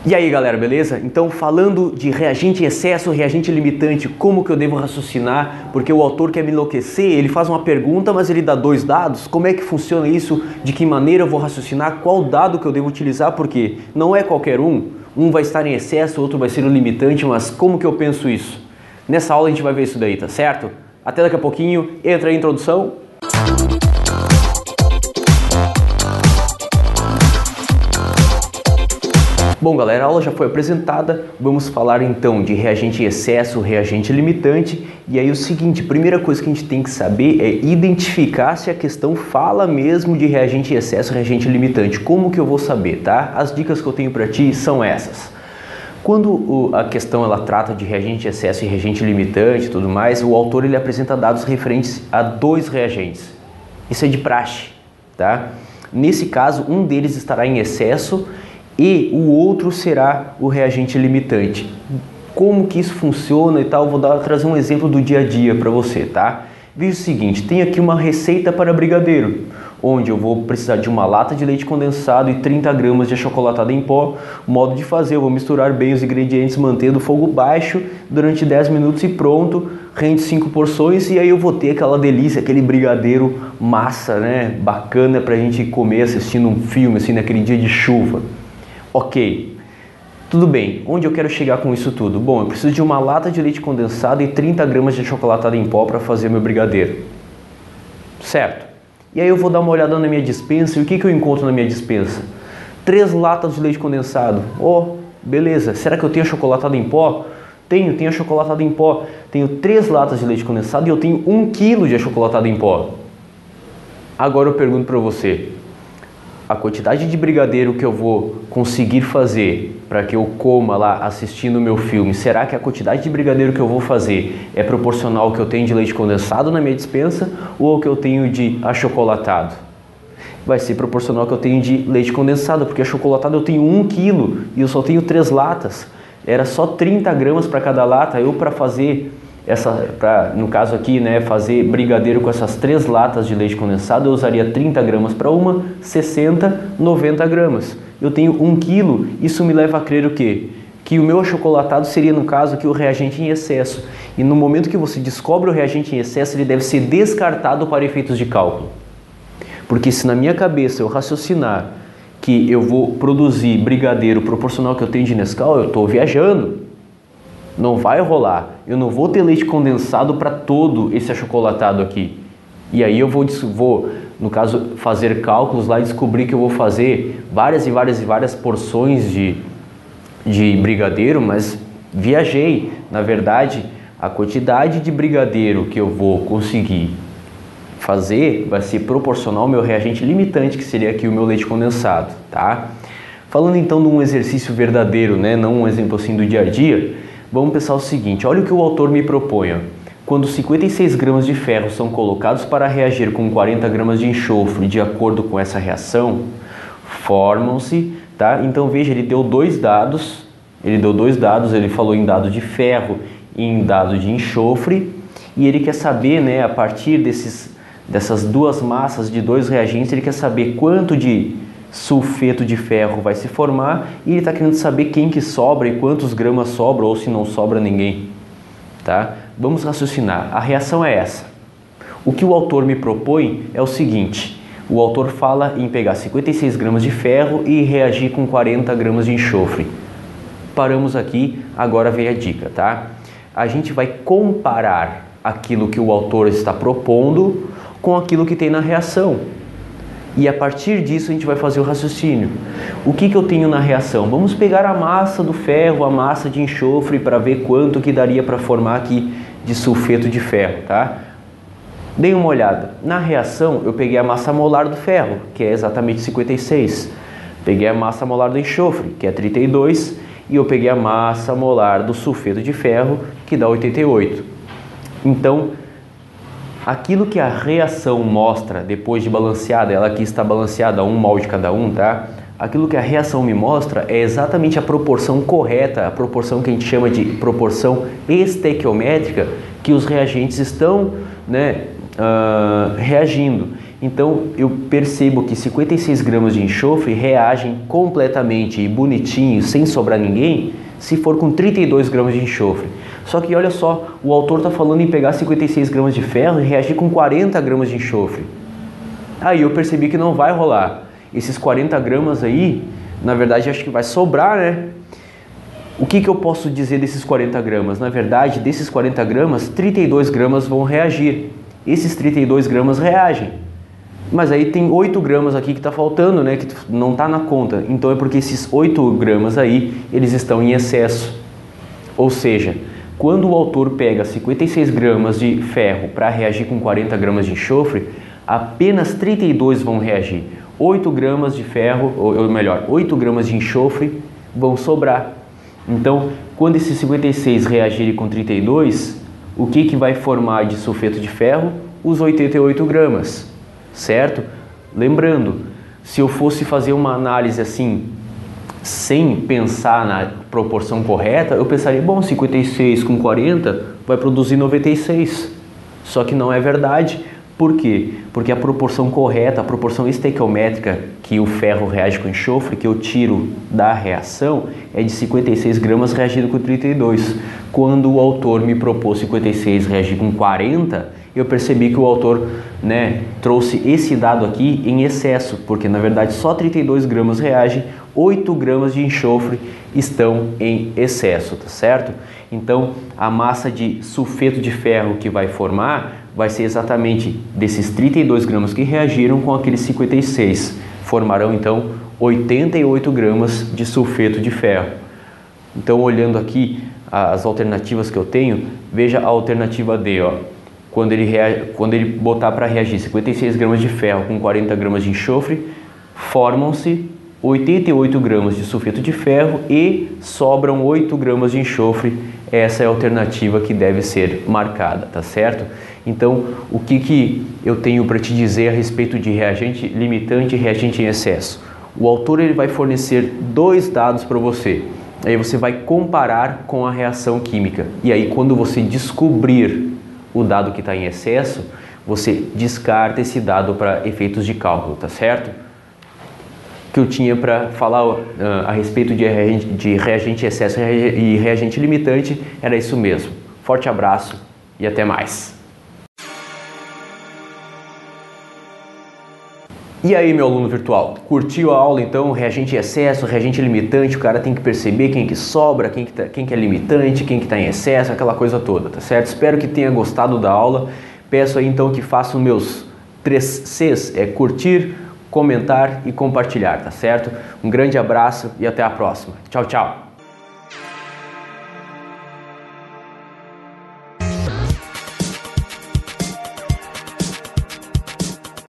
E aí galera, beleza? Então falando de reagente em excesso, reagente limitante, como que eu devo raciocinar? Porque o autor quer me enlouquecer, ele faz uma pergunta, mas ele dá dois dados. Como é que funciona isso? De que maneira eu vou raciocinar? Qual dado que eu devo utilizar? Porque não é qualquer um. Um vai estar em excesso, outro vai ser um limitante, mas como que eu penso isso? Nessa aula a gente vai ver isso daí, tá certo? Até daqui a pouquinho, entra aí a introdução. Bom galera, a aula já foi apresentada, vamos falar então de reagente em excesso, reagente limitante. E aí o seguinte, primeira coisa que a gente tem que saber é identificar se a questão fala mesmo de reagente em excesso, reagente limitante. Como que eu vou saber, tá? As dicas que eu tenho para ti são essas. Quando a questão ela trata de reagente em excesso e reagente limitante e tudo mais, o autor ele apresenta dados referentes a dois reagentes. Isso é de praxe, tá? Nesse caso, um deles estará em excesso e o outro será o reagente limitante. Como que isso funciona e tal, vou trazer um exemplo do dia a dia para você, tá? Veja o seguinte, tem aqui uma receita para brigadeiro, onde eu vou precisar de uma lata de leite condensado e 30 gramas de achocolatado em pó. O modo de fazer, eu vou misturar bem os ingredientes, mantendo o fogo baixo durante 10 minutos e pronto, rende 5 porções e aí eu vou ter aquela delícia, aquele brigadeiro massa, né? Bacana pra gente comer assistindo um filme, assim, naquele dia de chuva. Ok, tudo bem, onde eu quero chegar com isso tudo? Bom, eu preciso de uma lata de leite condensado e 30 gramas de achocolatado em pó para fazer meu brigadeiro, certo? E aí eu vou dar uma olhada na minha despensa e o que eu encontro na minha despensa? 3 latas de leite condensado, beleza, será que eu tenho achocolatado em pó? Tenho achocolatado em pó, tenho 3 latas de leite condensado e eu tenho 1 quilo de achocolatado em pó. Agora eu pergunto para você, a quantidade de brigadeiro que eu vou conseguir fazer para que eu coma lá assistindo o meu filme, será que a quantidade de brigadeiro que eu vou fazer é proporcional ao que eu tenho de leite condensado na minha despensa ou ao que eu tenho de achocolatado? Vai ser proporcional ao que eu tenho de leite condensado, porque achocolatado eu tenho 1 quilo e eu só tenho 3 latas. Era só 30 gramas para cada lata. Eu para fazer no caso aqui, né, fazer brigadeiro com essas 3 latas de leite condensado, eu usaria 30 gramas para uma, 60, 90 gramas. Eu tenho 1 quilo, isso me leva a crer o quê? Que o meu achocolatado seria, no caso aqui, o reagente em excesso. E no momento que você descobre o reagente em excesso, ele deve ser descartado para efeitos de cálculo. Porque se na minha cabeça eu raciocinar que eu vou produzir brigadeiro proporcional ao que eu tenho de Nescau, eu estou viajando. Não vai rolar, eu não vou ter leite condensado para todo esse achocolatado aqui. E aí eu vou, no caso, fazer cálculos lá e descobrir que eu vou fazer várias porções de brigadeiro, mas viajei. Na verdade, a quantidade de brigadeiro que eu vou conseguir fazer vai ser proporcional ao meu reagente limitante, que seria aqui o meu leite condensado, tá? Falando então de um exercício verdadeiro, né? Não um exemplo assim do dia a dia, vamos pensar o seguinte, olha o que o autor me propõe. Quando 56 gramas de ferro são colocados para reagir com 40 gramas de enxofre, de acordo com essa reação, formam-se, tá? Então veja, ele deu dois dados, ele falou em dado de ferro e em dado de enxofre, e ele quer saber, né, a partir dessas duas massas de dois reagentes, ele quer saber quanto de sulfeto de ferro vai se formar e ele está querendo saber quem que sobra e quantos gramas sobra ou se não sobra ninguém, tá? Vamos raciocinar, a reação é essa. O que o autor me propõe é o seguinte, o autor fala em pegar 56 gramas de ferro e reagir com 40 gramas de enxofre. Paramos aqui, agora vem a dica, tá? A gente vai comparar aquilo que o autor está propondo com aquilo que tem na reação. E a partir disso a gente vai fazer o raciocínio. O que eu tenho na reação? Vamos pegar a massa do ferro, a massa de enxofre para ver quanto que daria para formar aqui de sulfeto de ferro, tá? Dei uma olhada. Na reação eu peguei a massa molar do ferro, que é exatamente 56. Peguei a massa molar do enxofre, que é 32. E eu peguei a massa molar do sulfeto de ferro, que dá 88. Então, aquilo que a reação mostra depois de balanceada, ela aqui está balanceada 1 mol de cada um, tá? Aquilo que a reação me mostra é exatamente a proporção correta, a proporção que a gente chama de proporção estequiométrica que os reagentes estão, né, reagindo. Então eu percebo que 56 gramas de enxofre reagem completamente bonitinho, sem sobrar ninguém, se for com 32 gramas de enxofre. Só que olha só, o autor está falando em pegar 56 gramas de ferro e reagir com 40 gramas de enxofre. Aí eu percebi que não vai rolar. Esses 40 gramas aí, na verdade acho que vai sobrar, né? O que eu posso dizer desses 40 gramas? Na verdade, desses 40 gramas, 32 gramas vão reagir. Esses 32 gramas reagem. Mas aí tem 8 gramas aqui que está faltando, né? Que não está na conta. Então é porque esses 8 gramas aí, eles estão em excesso. Ou seja, quando o autor pega 56 gramas de ferro para reagir com 40 gramas de enxofre, apenas 32 vão reagir. 8 gramas de ferro, ou melhor, 8 gramas de enxofre vão sobrar. Então, quando esses 56 reagirem com 32, o que vai formar de sulfeto de ferro? Os 88 gramas, certo? Lembrando, se eu fosse fazer uma análise assim, sem pensar na proporção correta, eu pensaria, bom, 56 com 40 vai produzir 96. Só que não é verdade. Por quê? Porque a proporção correta, a proporção estequiométrica que o ferro reage com enxofre, que eu tiro da reação, é de 56 gramas reagindo com 32. Quando o autor me propôs 56 reagir com 40, eu percebi que o autor, trouxe esse dado aqui em excesso, porque na verdade só 32 gramas reagem, 8 gramas de enxofre estão em excesso, tá certo? Então a massa de sulfeto de ferro que vai formar vai ser exatamente desses 32 gramas que reagiram com aqueles 56. Formarão então 88 gramas de sulfeto de ferro. Então, olhando aqui as alternativas que eu tenho, veja a alternativa D, ó. Quando ele botar para reagir 56 gramas de ferro com 40 gramas de enxofre, formam-se 88 gramas de sulfeto de ferro e sobram 8 gramas de enxofre. Essa é a alternativa que deve ser marcada, tá certo? Então, o que eu tenho para te dizer a respeito de reagente limitante e reagente em excesso? O autor ele vai fornecer dois dados para você. Aí você vai comparar com a reação química. E aí, quando você descobrir o dado que está em excesso, você descarta esse dado para efeitos de cálculo, tá certo? Que eu tinha para falar a respeito de reagente excesso e reagente limitante era isso mesmo. Forte abraço e até mais. E aí, meu aluno virtual, curtiu a aula então? Reagente excesso, reagente limitante, o cara tem que perceber quem que sobra, quem que é limitante, quem que está em excesso, aquela coisa toda, tá certo? Espero que tenha gostado da aula. Peço aí então que façam meus 3 Cs, curtir, comentar e compartilhar, tá certo? Um grande abraço e até a próxima. Tchau, tchau!